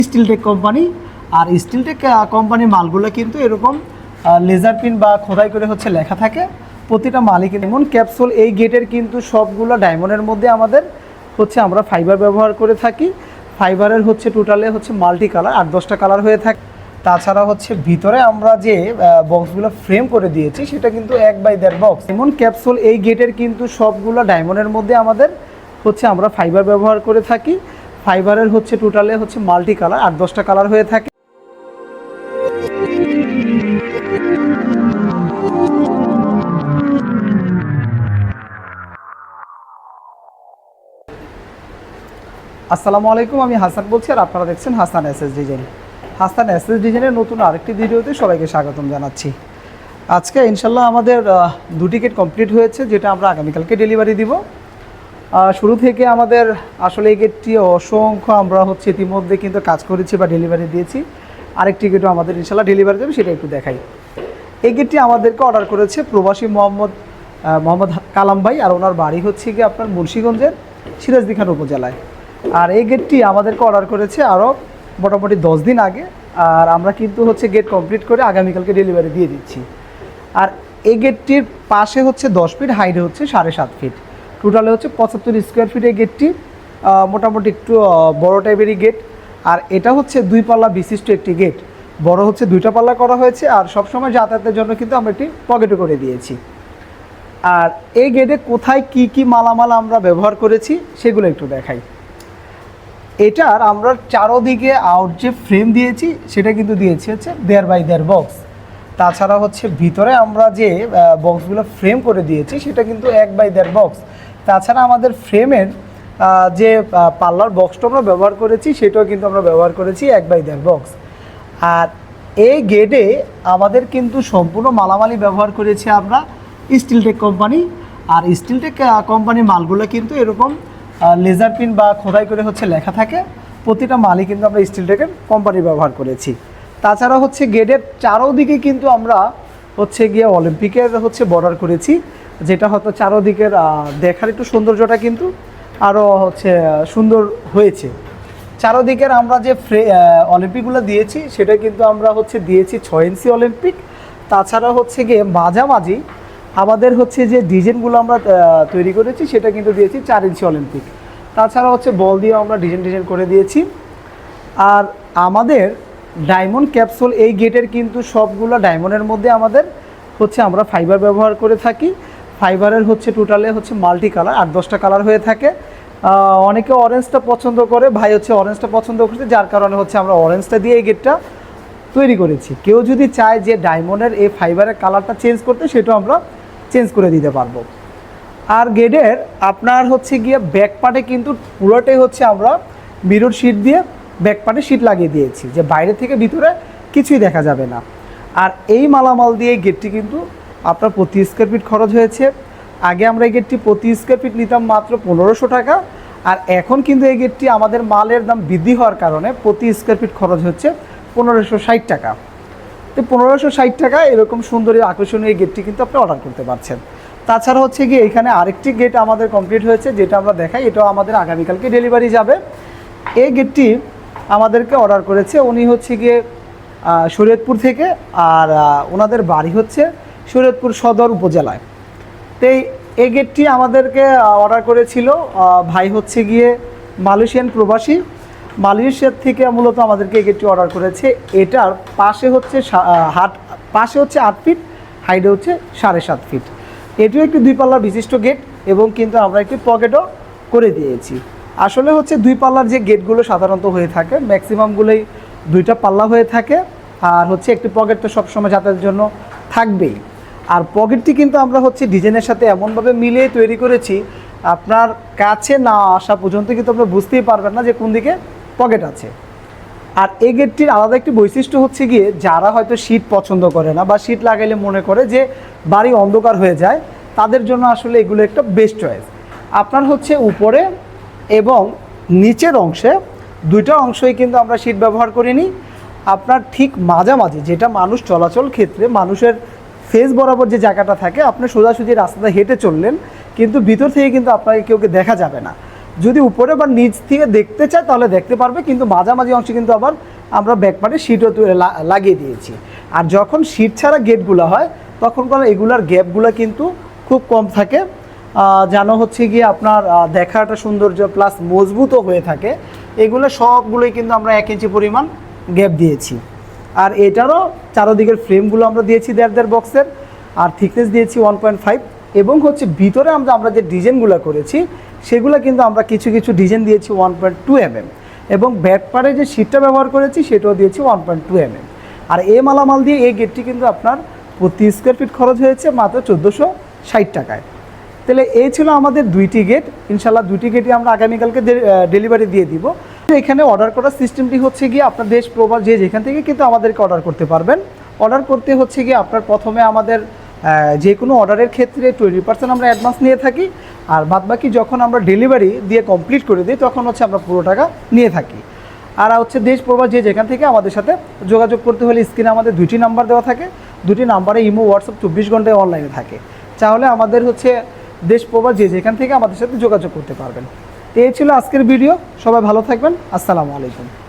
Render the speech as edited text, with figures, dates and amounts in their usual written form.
Steeltech company. আর Steeltech কোম্পানির মালগুলো কিন্তু এরকম লেজার পিন বা খোদাই করে হচ্ছে লেখা থাকে প্রতিটা মালই। কিন্তু এমন ক্যাপসুল এই গেটের কিন্তু সবগুলো ডায়মন্ডের মধ্যে আমাদের হচ্ছে আমরা ফাইবার ব্যবহার করে থাকি। ফাইবারের হচ্ছে টোটালে হচ্ছে মাল্টি কালার 8-10টা কালার হয়ে থাকে। তাছাড়া হচ্ছে ভিতরে আমরা যে বক্সগুলো ফ্রেম করে দিয়েছি সেটা কিন্তু 1/1.5 বক্স। এমন ক্যাপসুল এই গেটের কিন্তু সবগুলো ডায়মন্ডের মধ্যে আমাদের হচ্ছে আমরা ফাইবার ব্যবহার করে থাকি। ফাইবারের হচ্ছে টোটালে হচ্ছে মাল্টি কালার 8-10টা কালার হয়ে থাকে। আসসালামু আলাইকুম, আমি হাসান বলছি আর আপনারা দেখছেন Hasan SS design. Hasan SS ডিজাইনের নতুন আরেকটি ভিডিওতে সবাইকে স্বাগতম জানাচ্ছি। আজকে ইনশাল্লাহ আমাদের দুটি গেট কমপ্লিট হয়েছে, যেটা আমরা আগামীকালকে ডেলিভারি দিব। শুরু থেকে আমাদের আসলে এই গেটটি অসংখ্য আমরা হচ্ছে ইতিমধ্যে কিন্তু কাজ করেছি বা ডেলিভারি দিয়েছি। আরেকটি গেটও আমাদের ইনশাল্লাহ ডেলিভারি দেবে, সেটা একটু দেখাই। এই গেটটি আমাদেরকে অর্ডার করেছে প্রবাসী মোহাম্মদ কালাম ভাই, আর ওনার বাড়ি হচ্ছে গিয়ে আপনার মুন্সিগঞ্জের সিরাজদিখান উপজেলায়। আর এই গেটটি আমাদেরকে অর্ডার করেছে আরও মোটামুটি 10 দিন আগে, আর আমরা কিন্তু হচ্ছে গেট কমপ্লিট করে আগামীকালকে ডেলিভারি দিয়ে দিচ্ছি। আর এই গেটটির পাশে হচ্ছে 10 ফিট, হাইটে হচ্ছে 7.5 ফিট, টোটালে হচ্ছে 75 স্কোয়ার ফিট। এই গেটটি মোটামুটি একটু বড় টাইপেরই গেট। আর এটা হচ্ছে 2 পাল্লা বিশিষ্ট একটি গেট। বড় হচ্ছে 2টা পাল্লা করা হয়েছে, আর সবসময় যাতায়াতের জন্য কিন্তু আমরা একটি পকেটও করে দিয়েছি। আর এই গেটে কোথায় কি কি মালামাল আমরা ব্যবহার করেছি সেগুলো একটু দেখাই। এটার আমরা চারোদিকে আউট যে ফ্রেম দিয়েছি সেটা কিন্তু দিয়েছি হচ্ছে 1.5/1.5 বক্স। তাছাড়া হচ্ছে ভিতরে আমরা যে বক্সগুলো ফ্রেম করে দিয়েছি সেটা কিন্তু 1/1.5 বক্স। তাছাড়া আমাদের ফ্রেমের যে পাল্লার বক্সটা আমরা ব্যবহার করেছি সেটাও কিন্তু আমরা ব্যবহার করেছি 1/1.5 বক্স। আর এই গেটে আমাদের কিন্তু সম্পূর্ণ মালামালি ব্যবহার করেছি আমরা স্টিলটেক কোম্পানি। আর স্টিলটেক কোম্পানির মালগুলো কিন্তু এরকম লেজার পিন বা খোদাই করে হচ্ছে লেখা থাকে প্রতিটা মালই কিন্তু আমরা স্টিলটেকের কোম্পানি ব্যবহার করেছি। তাছাড়া হচ্ছে গেটের চারোদিকে কিন্তু আমরা হচ্ছে গিয়ে অলিম্পিকের হচ্ছে বর্ডার করেছি, যেটা হয়তো চারোদিকের দেখার একটু সৌন্দর্যটা কিন্তু আরও হচ্ছে সুন্দর হয়েছে। চারোদিকের আমরা যে অলিম্পিকগুলো দিয়েছি সেটা কিন্তু আমরা হচ্ছে দিয়েছি 6 ইঞ্চি অলিম্পিক। তাছাড়া হচ্ছে গিয়ে মাঝামাঝি আমাদের হচ্ছে যে ডিজাইনগুলো আমরা তৈরি করেছি সেটা কিন্তু দিয়েছি 4 ইঞ্চি অলিম্পিক। তাছাড়া হচ্ছে বল দিয়ে আমরা ডিজাইন করে দিয়েছি। আর আমাদের ডায়মন্ড ক্যাপসুল এই গেটের কিন্তু সবগুলো ডায়মন্ডের মধ্যে আমাদের হচ্ছে আমরা ফাইবার ব্যবহার করে থাকি। ফাইবারের হচ্ছে টোটালে হচ্ছে মাল্টি কালার 8-10টা কালার হয়ে থাকে। অনেকে অরেঞ্জটা পছন্দ করে, ভাই হচ্ছে অরেঞ্জটা পছন্দ করছে, যার কারণে হচ্ছে আমরা অরেঞ্জটা দিয়ে এই গেটটা তৈরি করেছি। কেউ যদি চায় যে ডায়মন্ডের এই ফাইবারের কালারটা চেঞ্জ করতে, সেটাও আমরা চেঞ্জ করে দিতে পারবো। আর গেটের আপনার হচ্ছে গিয়ে ব্যাক পার্টে কিন্তু পুরোটাই হচ্ছে আমরা মিরর শিট দিয়ে ব্যাক পার্টে শিট লাগিয়ে দিয়েছি, যে বাইরে থেকে ভিতরে কিছুই দেখা যাবে না। আর এই মালামাল দিয়ে গেটটি কিন্তু আপনার প্রতি স্কোয়ার ফিট খরচ হয়েছে। আগে আমরা এই গেটটি প্রতি স্কোয়ার ফিট নিতাম মাত্র 1500 টাকা, আর এখন কিন্তু এই গেটটি আমাদের মালের দাম বৃদ্ধি হওয়ার কারণে প্রতি স্কোয়ার ফিট খরচ হচ্ছে 1560 টাকা। তো 1560 টাকা এরকম সুন্দর আকর্ষণীয় এই গেটটি কিন্তু আপনি অর্ডার করতে পারছেন। তাছাড়া হচ্ছে গিয়ে এখানে আরেকটি গেট আমাদের কমপ্লিট হয়েছে, যেটা আমরা দেখাই, এটাও আমাদের আগামীকালকে ডেলিভারি যাবে। এই গেটটি আমাদেরকে অর্ডার করেছে উনি হচ্ছে গিয়ে শরীয়তপুর থেকে, আর ওনাদের বাড়ি হচ্ছে শরীয়তপুর সদর উপজেলায়। তো এই গেটটি আমাদেরকে অর্ডার করেছিল ভাই হচ্ছে গিয়ে মালয়েশিয়ান প্রবাসী। মালয়েশিয়ার থেকে মূলত আমাদেরকে এই গেটটি অর্ডার করেছে। এটার পাশে হচ্ছে 8 ফিট, হাইটে হচ্ছে 7.5 ফিট। এটিও একটি 2 পাল্লা বিশিষ্ট গেট, এবং কিন্তু আমরা একটি পকেটও করে দিয়েছি। আসলে হচ্ছে 2 পাল্লার যে গেটগুলো সাধারণত হয়ে থাকে ম্যাক্সিমামগুলোই 2টা পাল্লা হয়ে থাকে, আর হচ্ছে একটি পকেট তো সবসময় যাতায়াতের জন্য থাকবেই। আর পকেটটি কিন্তু আমরা হচ্ছে ডিজাইনের সাথে এমনভাবে মিলিয়ে তৈরি করেছি, আপনার কাছে না আসা পর্যন্ত কিন্তু আপনি বুঝতেই পারবেন না যে কোন দিকে পকেট আছে। আর এই গেটটির আলাদা একটি বৈশিষ্ট্য হচ্ছে গিয়ে, যারা হয়তো শীত পছন্দ করে না বা শীত লাগাইলে মনে করে যে বাড়ি অন্ধকার হয়ে যায়, তাদের জন্য আসলে এগুলো একটা বেস্ট চয়েস। আপনার হচ্ছে উপরে এবং নিচের অংশে 2টা অংশই কিন্তু আমরা শীট ব্যবহার করিনি। আপনার ঠিক মাঝামাঝি, যেটা মানুষ চলাচল ক্ষেত্রে মানুষের ফেস বরাবর যে জায়গাটা থাকে, আপনি সোজাসুজি রাস্তাতে হেঁটে চললেন কিন্তু ভিতর থেকে কিন্তু আপনাকে কেউকে দেখা যাবে না। যদি উপরে বা নিচ থেকে দেখতে চায় তাহলে দেখতে পারবে, কিন্তু মাঝামাঝি অংশে কিন্তু আবার আমরা ব্যাকপার্টে সিটও লাগিয়ে দিয়েছি। আর যখন সিট ছাড়া গেটগুলো হয় তখন এগুলার গ্যাপগুলো কিন্তু খুব কম থাকে, যেন হচ্ছে গিয়ে আপনার দেখাটা সৌন্দর্য প্লাস মজবুতও হয়ে থাকে। এগুলো সবগুলোই কিন্তু আমরা 1 ইঞ্চি পরিমাণ গ্যাপ দিয়েছি। আর এটারও চারোদিকের ফ্রেমগুলো আমরা দিয়েছি 1.5 বক্সের, আর থিকনেস দিয়েছি 1.5, এবং হচ্ছে ভিতরে আমরা যে ডিজাইনগুলো করেছি সেগুলো কিন্তু আমরা কিছু কিছু ডিজাইন দিয়েছি 1.2 mm, এবং ব্যাকপারে যে সিটটা ব্যবহার করেছি সেটাও দিয়েছি 1.2 mm। আর এই মালামাল দিয়ে এই গেটটি কিন্তু আপনার প্রতি স্কোয়ার ফিট খরচ হয়েছে মাত্র 1460 টাকায়। তাহলে এই ছিল আমাদের 2টি গেট। ইনশাল্লাহ 2টি গেটই আমরা আগামীকালকে ডেলিভারি দিয়ে দিব। এখানে অর্ডার করার সিস্টেমটি হচ্ছে গিয়ে আপনার দেশ প্রবাস যে যেখান থেকে কিন্তু আমাদেরকে অর্ডার করতে পারবেন। অর্ডার করতে হচ্ছে গিয়ে আপনার প্রথমে আমাদের যে কোনো অর্ডারের ক্ষেত্রে 20% আমরা অ্যাডভান্স নিয়ে থাকি, আর বাদবাকি যখন আমরা ডেলিভারি দিয়ে কমপ্লিট করে দিই তখন হচ্ছে আমরা পুরো টাকা নিয়ে থাকি। আর হচ্ছে দেশ প্রবাস যে যেখান থেকে আমাদের সাথে যোগাযোগ করতে হলে স্ক্রিনে আমাদের 2টি নাম্বার দেওয়া থাকে, 2টি নাম্বারে ইমো হোয়াটসঅ্যাপ 24 ঘন্টায় অনলাইনে থাকে। তাহলে আমাদের হচ্ছে দেশ প্রবাস যে যেখান থেকে আমাদের সাথে যোগাযোগ করতে পারবেন। তো এই ছিল আজকের ভিডিও। সবাই ভালো থাকবেন। আসসালামু আলাইকুম।